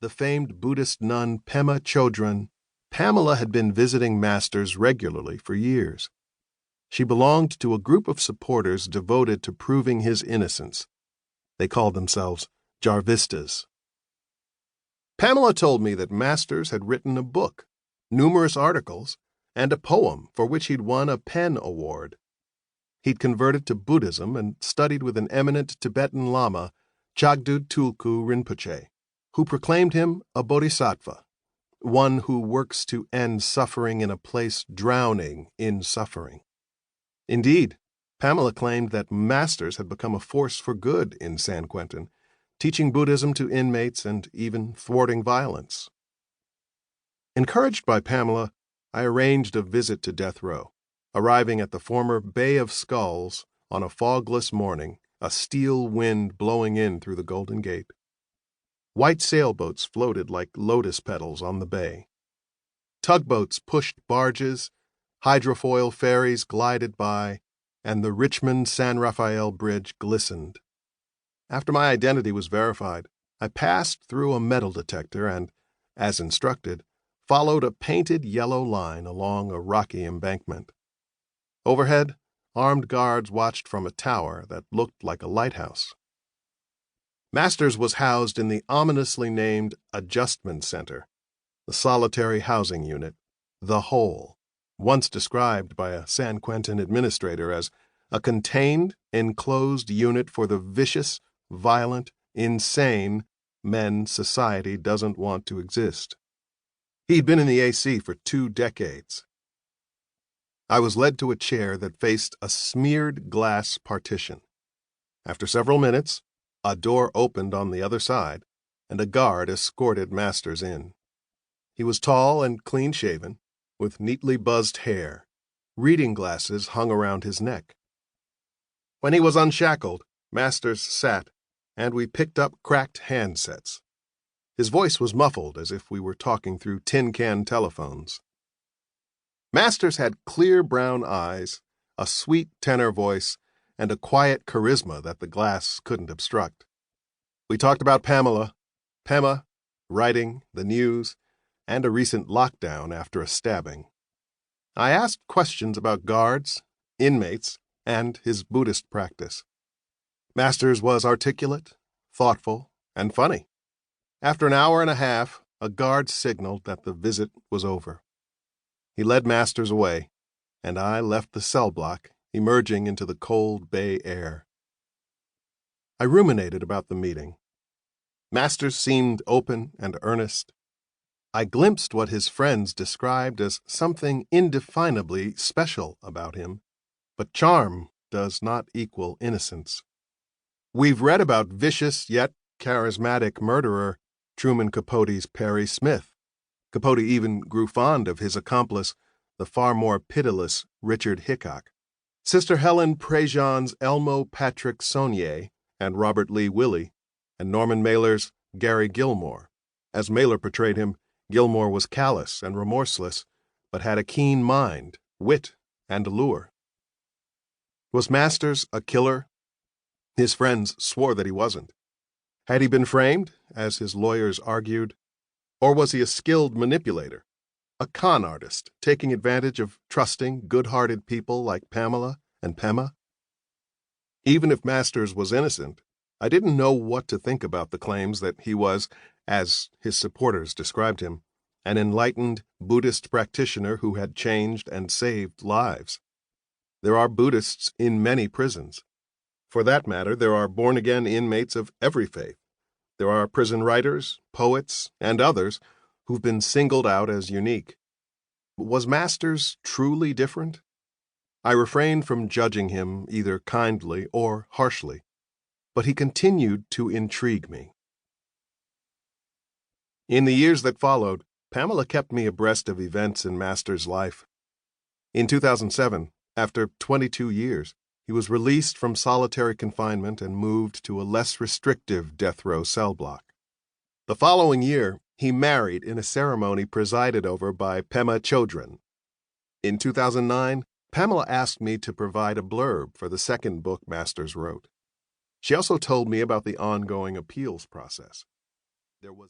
the famed Buddhist nun Pema Chodron, Pamela had been visiting Masterss regularly for years. She belonged to a group of supporters devoted to proving his innocence. They called themselves Jarvistas. Pamela told me that Masterss had written a book, numerous articles, and a poem for which he'd won a PEN Award. He'd converted to Buddhism and studied with an eminent Tibetan Lama, Chagdud Tulku Rinpoche, who proclaimed him a bodhisattva, one who works to end suffering in a place drowning in suffering. Indeed, Pamela claimed that Masterss had become a force for good in San Quentin, teaching Buddhism to inmates and even thwarting violence. Encouraged by Pamela, I arranged a visit to death row, arriving at the former Bay of Skulls on a fogless morning, a steel wind blowing in through the Golden Gate. White sailboats floated like lotus petals on the bay. Tugboats pushed barges, hydrofoil ferries glided by, and the Richmond-San Rafael Bridge glistened. After my identity was verified, I passed through a metal detector and, as instructed, followed a painted yellow line along a rocky embankment. Overhead, armed guards watched from a tower that looked like a lighthouse. Masterss was housed in the ominously named Adjustment Center, the solitary housing unit, the Hole, once described by a San Quentin administrator as a contained, enclosed unit for the vicious, violent, insane men society doesn't want to exist. He'd been in the AC for 2 decades. I was led to a chair that faced a smeared glass partition. After several minutes, a door opened on the other side, and a guard escorted Masterss in. He was tall and clean-shaven, with neatly buzzed hair. Reading glasses hung around his neck. When he was unshackled, Masterss sat, and we picked up cracked handsets. His voice was muffled as if we were talking through tin-can telephones. Masterss had clear brown eyes, a sweet tenor voice, and a quiet charisma that the glass couldn't obstruct. We talked about Pamela, Pema, writing, the news, and a recent lockdown after a stabbing. I asked questions about guards, inmates, and his Buddhist practice. Masterss was articulate, thoughtful, and funny. After an hour and a half, a guard signaled that the visit was over. He led Masterss away, and I left the cell block, emerging into the cold bay air. I ruminated about the meeting. Masterss seemed open and earnest. I glimpsed what his friends described as something indefinably special about him, but charm does not equal innocence. We've read about vicious yet charismatic murderer Truman Capote's Perry Smith. Capote even grew fond of his accomplice, the far more pitiless Richard Hickok. Sister Helen Prejean's Elmo Patrick Saunier, and Robert Lee Willie, and Norman Mailer's Gary Gilmore. As Mailer portrayed him, Gilmore was callous and remorseless, but had a keen mind, wit, and allure. Was Masterss a killer? His friends swore that he wasn't. Had he been framed, as his lawyers argued, or was he a skilled manipulator, a con artist taking advantage of trusting, good-hearted people like Pamela and Pema? Even if Masterss was innocent, I didn't know what to think about the claims that he was, as his supporters described him, an enlightened Buddhist practitioner who had changed and saved lives. There are Buddhists in many prisons. For that matter, there are born-again inmates of every faith. There are prison writers, poets, and others who've been singled out as unique. Was Masterss truly different? I refrained from judging him either kindly or harshly, but he continued to intrigue me. In the years that followed, Pamela kept me abreast of events in Masterss' life. In 2007, after 22 years, he was released from solitary confinement and moved to a less restrictive death row cell block. The following year, he married in a ceremony presided over by Pema Chodron. In 2009, Pamela asked me to provide a blurb for the second book Masterss wrote. She also told me about the ongoing appeals process. There was